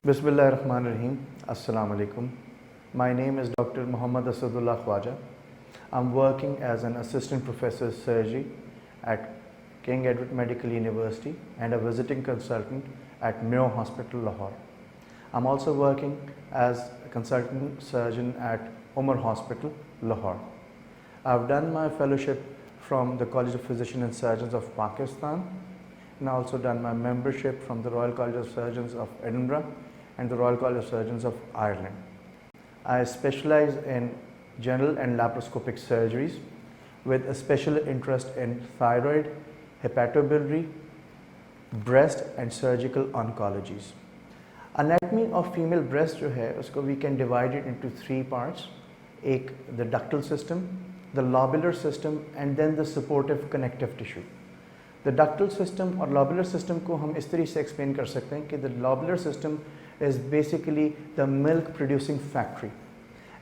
Bismillahirrahmanirrahim. Assalamu alaikum. My name is Dr. Muhammad Asadullah Khwaja. I'm working as an assistant professor of surgery at King Edward Medical University and a visiting consultant at Mayo Hospital, Lahore. I'm also working as a consultant surgeon at Umar Hospital, Lahore. I've done my fellowship from the College of Physicians and Surgeons of Pakistan, and I also done my membership from the Royal College of Surgeons of Edinburgh and the Royal College of Surgeons of Ireland. I specialize in general and laparoscopic surgeries with a special interest in thyroid, hepatobiliary, breast and surgical oncologies. Anatomy of female breast जो है उसको we can divide it into three parts. एक the ductal system, the lobular system and then the supportive connective tissue. The ductal system और lobular system को हम इस तरीके से explain कर सकते हैं कि the lobular system is basically the milk producing factory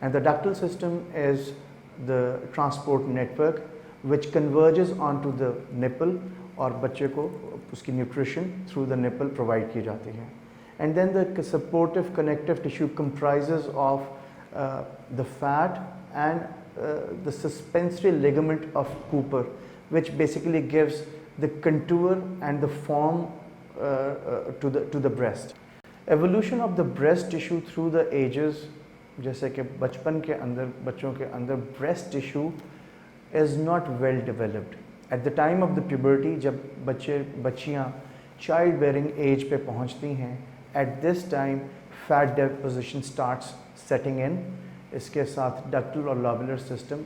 and the ductal system is the transport network which converges onto the nipple और बच्चे को उसकी nutrition through the nipple provide की जाती है. And then the supportive connective tissue comprises of the fat and the suspensory ligament of Cooper, which basically gives the contour and the form to the breast. Evolution of the breast tissue through the ages, जैसे कि बचपन के अंदर बच्चों के अंदर breast tissue is not well developed. At the time of the puberty, जब बच्चियाँ childbearing age पे पहुँचती हैं, at this time fat deposition starts setting in. इसके साथ ductal और lobular system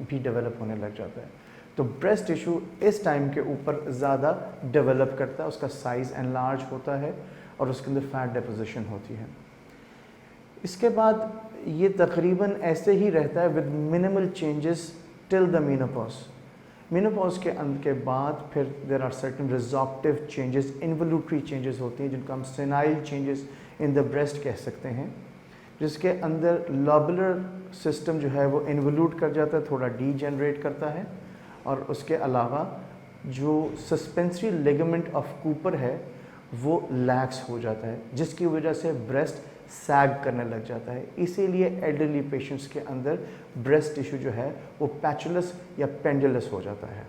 भी develop होने लग जाता है. तो breast tissue इस time के ऊपर ज़्यादा develop करता है, उसका size enlarge होता है और उसके अंदर फैट डेपोजिशन होती है. इसके बाद ये तकरीबन ऐसे ही रहता है with minimal changes till the menopause. Menopause के बाद फिर there are certain resorptive changes, involutory changes होती हैं जिनको हम senile changes in the breast कह सकते हैं, जिसके अंदर लॉबुलर सिस्टम जो है वो इन्वोल्यूट कर जाता है, थोड़ा डीजेनरेट करता है और उसके अलावा जो सस्पेंसरी लिगामेंट ऑफ कूपर है वो लैक्स हो जाता है, जिसकी वजह से ब्रेस्ट सैग करने लग जाता है. इसीलिए एल्डरली पेशेंट्स के अंदर ब्रेस्ट टिश्यू जो है वो पैचुलस या पेंडुलस हो जाता है.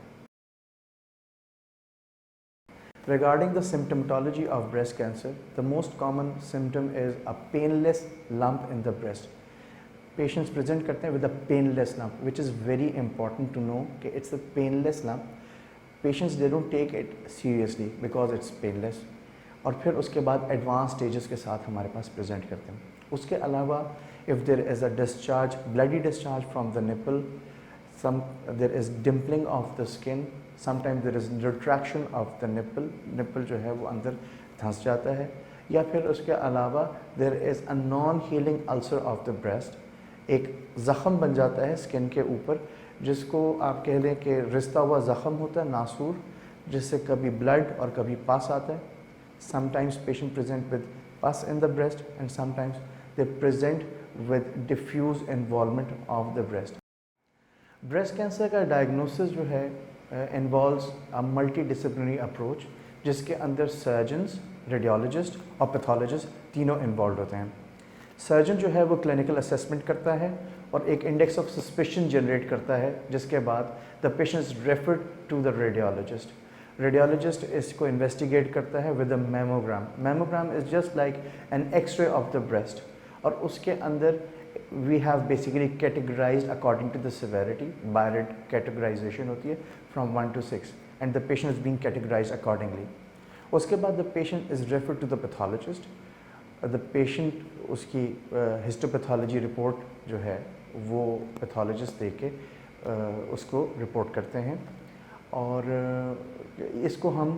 Regarding the symptomatology of breast cancer, the most common symptom is a painless lump in the breast. Patients present करते हैं with a painless lump, which is very important to know कि it's a painless lump. Patients they don't take it seriously because it's painless. और फिर उसके बाद advance stages के साथ हमारे पास प्रेजेंट करते हैं. उसके अलावा if there is a discharge, bloody discharge from the nipple, there is dimpling of the skin, sometime there is retraction of the nipple जो है वो अंदर धंस जाता है, या फिर उसके अलावा there is a non healing ulcer of the breast. एक ज़ख़म बन जाता है स्किन के ऊपर जिसको आप कह लें कि रिश्ता हुआ ज़ख़म होता है, नासूर, जिससे कभी ब्लड और कभी पस आता है. Sometimes patient present with pus in the breast and sometimes they present with diffuse involvement of the breast. Breast cancer का diagnosis जो है involves a multidisciplinary approach जिसके अंदर surgeons, radiologist और pathologist तीनों involved होते हैं. Surgeon जो है वो clinical assessment करता है और एक index of suspicion generate करता है, जिसके बाद the patient is referred to the radiologist. Radiologist इसको इन्वेस्टिगेट करता है with a mammogram. Mammogram is just like an X-ray of the breast और उसके अंदर we have basically categorised according to the severity. BI-RADS categorisation होती है from 1 to 6 and the patient is being categorised accordingly. उसके बाद the patient is referred to the pathologist. The patient उसकी histopathology report जो है वो पैथोलॉजिस्ट दे के उसको रिपोर्ट करते हैं और इसको हम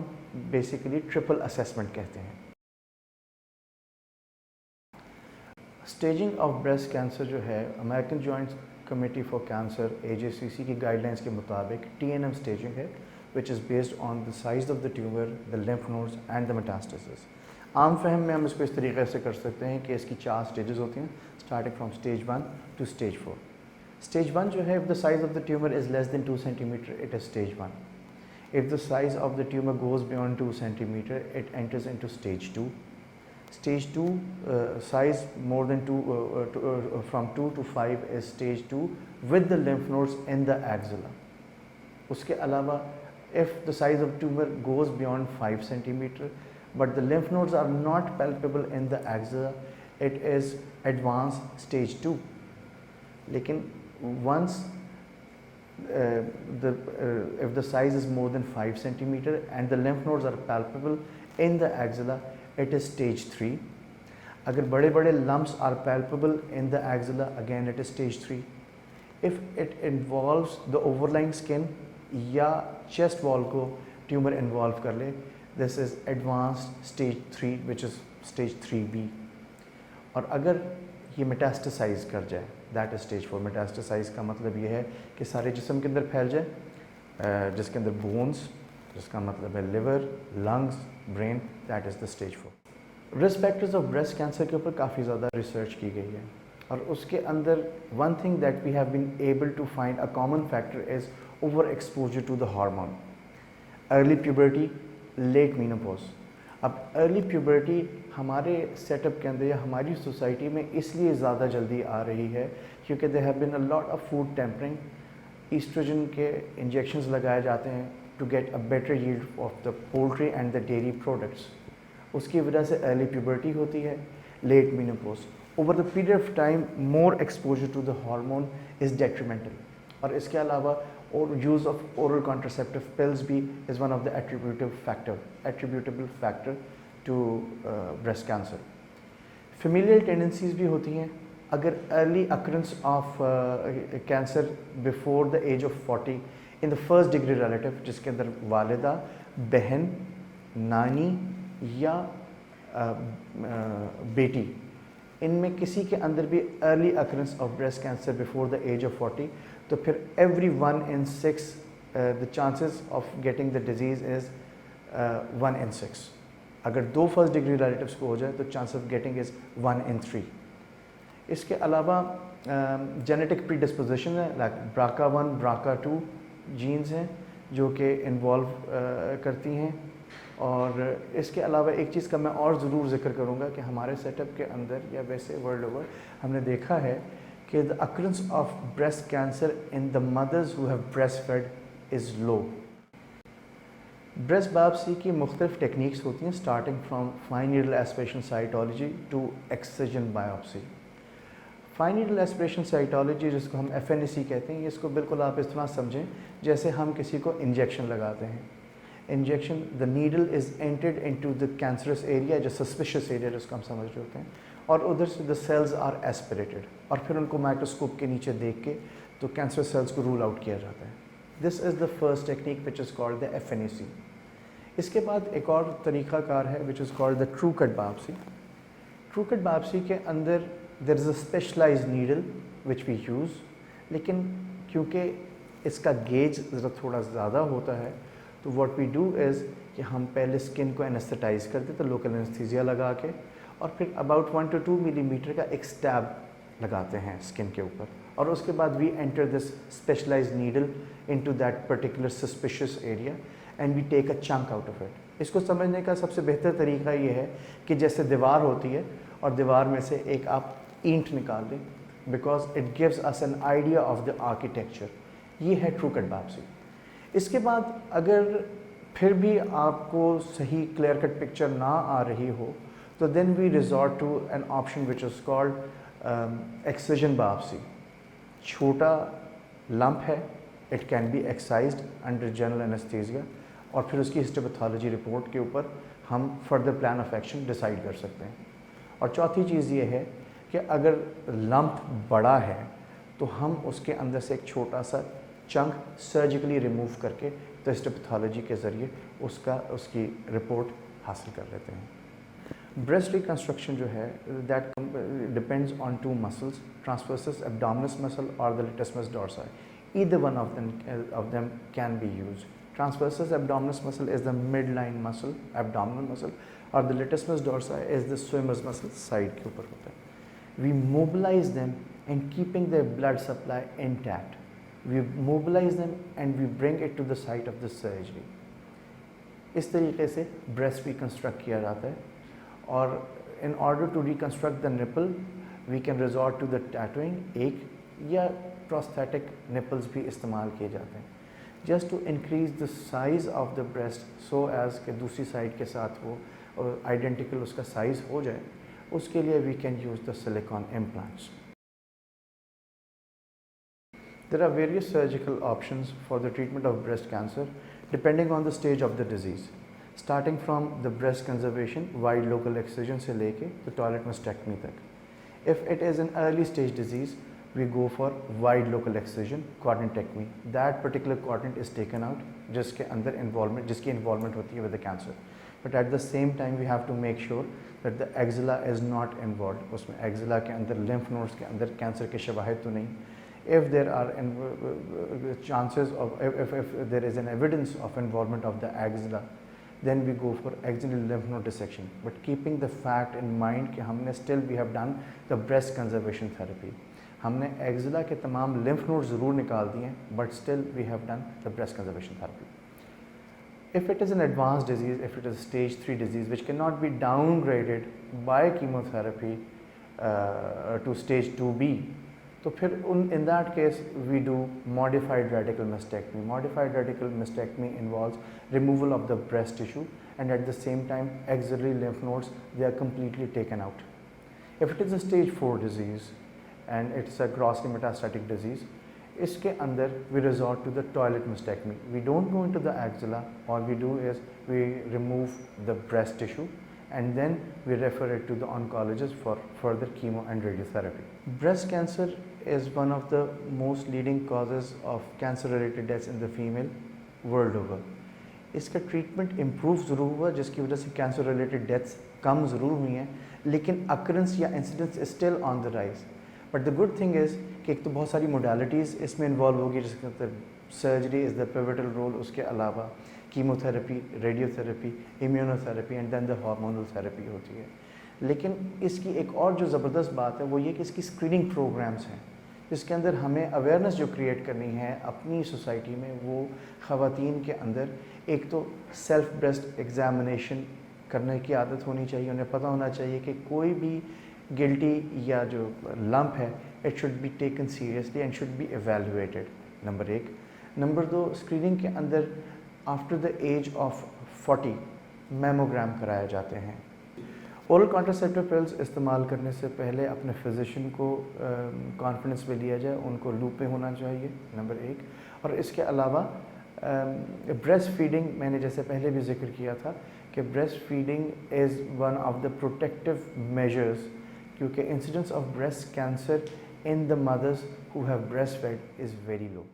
बेसिकली ट्रिपल असेसमेंट कहते हैं. स्टेजिंग ऑफ ब्रेस्ट कैंसर जो है American joint committee for cancer AJCC की गाइडलाइंस के मुताबिक TNM स्टेजिंग है, which is based on the size of the tumour, the lymph nodes and the metastasis. आम फहम में हम इसको इस तरीके से कर सकते हैं कि इसकी 4 स्टेजेस होती हैं, starting from stage 1 to stage 4. Stage 1 जो है, if the size of the tumour is less than 2 centimeter, it is stage 1. If the size of the tumor goes beyond 2 centimeter, it enters into stage 2. Stage 2 size more than 2 from 2 to 5 is stage 2 with the lymph nodes in the axilla. उसके अलावा if the size of tumor goes beyond 5 centimeter but the lymph nodes are not palpable in the axilla, it is advanced stage 2. लेकिन once if the size is more than 5 centimeter and the lymph nodes are palpable in the axilla, it is stage 3. अगर बड़े बड़े lumps are palpable in the axilla, again it is stage 3. If it involves the overlying skin या chest wall को tumor involve कर ले, this is advanced stage 3 which is stage 3B. और अगर ये मेटास्टेसाइज कर जाए, दैट इज स्टेज 4. मेटास्टेसाइज का मतलब ये है कि सारे जिस्म के अंदर फैल जाए, जिसके अंदर बोन्स, जिसका मतलब है liver, lungs, brain, that is the stage 4. Risk factors of breast cancer के ऊपर काफ़ी ज़्यादा रिसर्च की गई है और उसके अंदर one thing that we have been able to find a common factor is over exposure to the hormone. Early puberty, late menopause. अब अर्ली प्यूबर्टी हमारे सेटअप के अंदर या हमारी सोसाइटी में इसलिए ज़्यादा जल्दी आ रही है क्योंकि they have been a lot of food tampering. Oestrogen के इंजेक्शंस लगाए जाते हैं to get a better yield of the poultry and the dairy products. उसकी वजह से अर्ली प्यूबर्टी होती है, late menopause. Over the period of time more exposure to the hormone is detrimental. और इसके अलावा और use of oral contraceptive pills भी is one of the attributable factor to breast cancer. Familial tendencies भी होती हैं. अगर early occurrence of cancer before the age of 40 in the first degree relative, जिसके अंदर वालिदा, बहन, नानी या बेटी, इनमें किसी के अंदर भी early occurrence of breast cancer before the age of 40, तो फिर every 1 in 6 the chances of getting the disease is 1 in 6. अगर 2 फर्स्ट डिग्री रिलेटिव्स को हो जाए तो chance of getting is 1 in 3. इसके अलावा जेनेटिक प्रीडिस्पोजिशन है, लाइक BRCA1, BRCA2 जीन्स हैं जो कि इन्वॉल्व करती हैं. और इसके अलावा एक चीज़ का मैं और ज़रूर जिक्र करूँगा कि हमारे सेटअप के अंदर या वैसे वर्ल्ड ओवर हमने देखा है कि the occurrence of breast cancer in the mothers who have breast fed is low. Breast biopsy की मुख्तलिफ टेक्निक्स होती हैं, starting from fine needle aspiration cytology to excision biopsy. Fine needle aspiration cytology, जिसको हम FNAC कहते हैं, इसको बिल्कुल आप इस तरह समझें जैसे हम किसी को इंजेक्शन लगाते हैं. Injection, the needle is entered into the cancerous area, जो सस्पिशियस एरिया जिसको हम समझ रहे होते हैं, और उधर से द सेल्स आर एस्पिरेटेड और फिर उनको माइक्रोस्कोप के नीचे देख के तो कैंसर सेल्स को रूल आउट किया जाता है. This is the first technique which is called the FNAC. इसके बाद एक और तरीक़ाकार है which is called the true cut biopsy. True cut biopsy के अंदर there is a specialised needle which we use, लेकिन क्योंकि इसका गेज ज़रा थोड़ा ज़्यादा होता है तो व्हाट वी डू इज़ कि हम पहले स्किन को एनेस्थेटाइज कर देते, लोकल एनेस्थीसिया लगा के, और फिर अबाउट 1 to 2 मिलीमीटर का एक स्टैब लगाते हैं स्किन के ऊपर, और उसके बाद we enter this specialised needle into that particular suspicious area and we take a chunk out of it. इसको समझने का सबसे बेहतर तरीका ये है कि जैसे दीवार होती है और दीवार में से एक आप ईंट निकाल दें, because it gives us an idea of the architecture. ये है ट्रू कट बायोप्सी. इसके बाद अगर फिर भी आपको सही क्लियर कट पिक्चर ना आ रही हो तो then we resort to an option which is called excision biopsy. छोटा लंप है, it can be excised under general anaesthesia, और फिर उसकी हिस्टोपैथोलॉजी रिपोर्ट के ऊपर हम further plan of action decide कर सकते हैं. और चौथी चीज़ ये है कि अगर लंप बड़ा है तो हम उसके अंदर से एक छोटा सा चंक सर्जिकली रिमूव करके तो हिस्टोपैथोलॉजी के ज़रिए उसकी रिपोर्ट हासिल कर लेते हैं. ब्रेस्ट रिकन्स्ट्रक्शन जो है that depends on 2 muscles, transversus abdominis muscle और the latissimus dorsi. Either one of them can be used. Transversus abdominis muscle is the midline muscle, abdominal muscle, और the latissimus dorsi is the swimmer's muscle, side के ऊपर होता है. We mobilize them and keeping their blood supply intact. We mobilize them and we bring it to the site of the surgery. इस तरीके से breast reconstruct किया जाता है. और in order to reconstruct the nipple, we can resort to the tattooing, एक या prosthetic nipples भी इस्तेमाल किए जाते हैं, just to increase the size of the breast so as कि दूसरी side के साथ वो identical उसका size हो जाए, उसके लिए we can use the silicone implants. There are various surgical options for the treatment of breast cancer depending on the stage of the disease. Starting from the breast conservation, wide local excision से लेके तो toilet mastectomy तक. If it is an early stage disease, we go for wide local excision, coordinatectomy. That particular coordinate is taken out, जिसके अंदर involvement, जिसकी involvement होती है with the cancer. But at the same time, we have to make sure that the axilla is not involved. उसमें axilla के अंदर lymph nodes के अंदर cancer के शवाहिद तो नहीं. If there are chances of, if there is an evidence of involvement of the axilla, then we go for axillary lymph node dissection. But keeping the fact in mind कि हमने still we have done the breast conservation therapy. हमने axilla के तमाम lymph nodes ज़रूर निकाल दिए, but still we have done the breast conservation therapy. If it is an advanced disease, if it is stage 3 disease which cannot be downgraded by chemotherapy to stage 2B, तो फिर in that case we do modified radical mastectomy. Modified radical mastectomy involves removal of the breast tissue and at the same time axillary lymph nodes, they are completely taken out. If it is a stage 4 disease and it's a grossly metastatic disease, इसके अंदर we resort to the toilet mastectomy. We don't go into the axilla. All we do is we remove the breast tissue and then we refer it to the oncologist for further chemo and radiotherapy. Breast cancer is one of the most leading causes of cancer-related deaths in the female world over. इसका treatment improve ज़रूर हुआ जिसकी वजह से cancer related deaths कम ज़रूर हुई हैं, लेकिन अकरेंस या incidence is still on the rise. But the good thing is कि एक तो बहुत सारी मोडालिटीज़ इसमें इन्वॉल्व होगी, जिसके अंदर surgery is the pivotal role, उसके अलावा chemotherapy, radiotherapy, immunotherapy and then the hormonal therapy होती है. लेकिन इसकी एक और जो ज़बरदस्त बात है वो ये कि इसकी स्क्रीनिंग प्रोग्राम्स हैं, जिसके अंदर हमें अवेयरनेस जो क्रिएट करनी है अपनी सोसाइटी में, वो ख़वातीन के अंदर एक तो सेल्फ ब्रेस्ट एग्ज़ामिनेशन करने की आदत होनी चाहिए. उन्हें पता होना चाहिए कि कोई भी गिल्टी या जो लंप है it should be taken seriously and should be evaluated. Number 1. Number 2, screening के अंदर after the age of 40 mammogram कराए जाते हैं. ओरल कॉन्ट्रासेप्टिव पिल्स इस्तेमाल करने से पहले अपने फिजिशियन को कॉन्फिडेंस में लिया जाए, उनको लूप में होना चाहिए. नंबर 1. और इसके अलावा ब्रेस्ट फीडिंग, मैंने जैसे पहले भी जिक्र किया था कि breast feeding is one of the protective measures, क्योंकि incidence of breast cancer in the mothers who have breast fed is very low.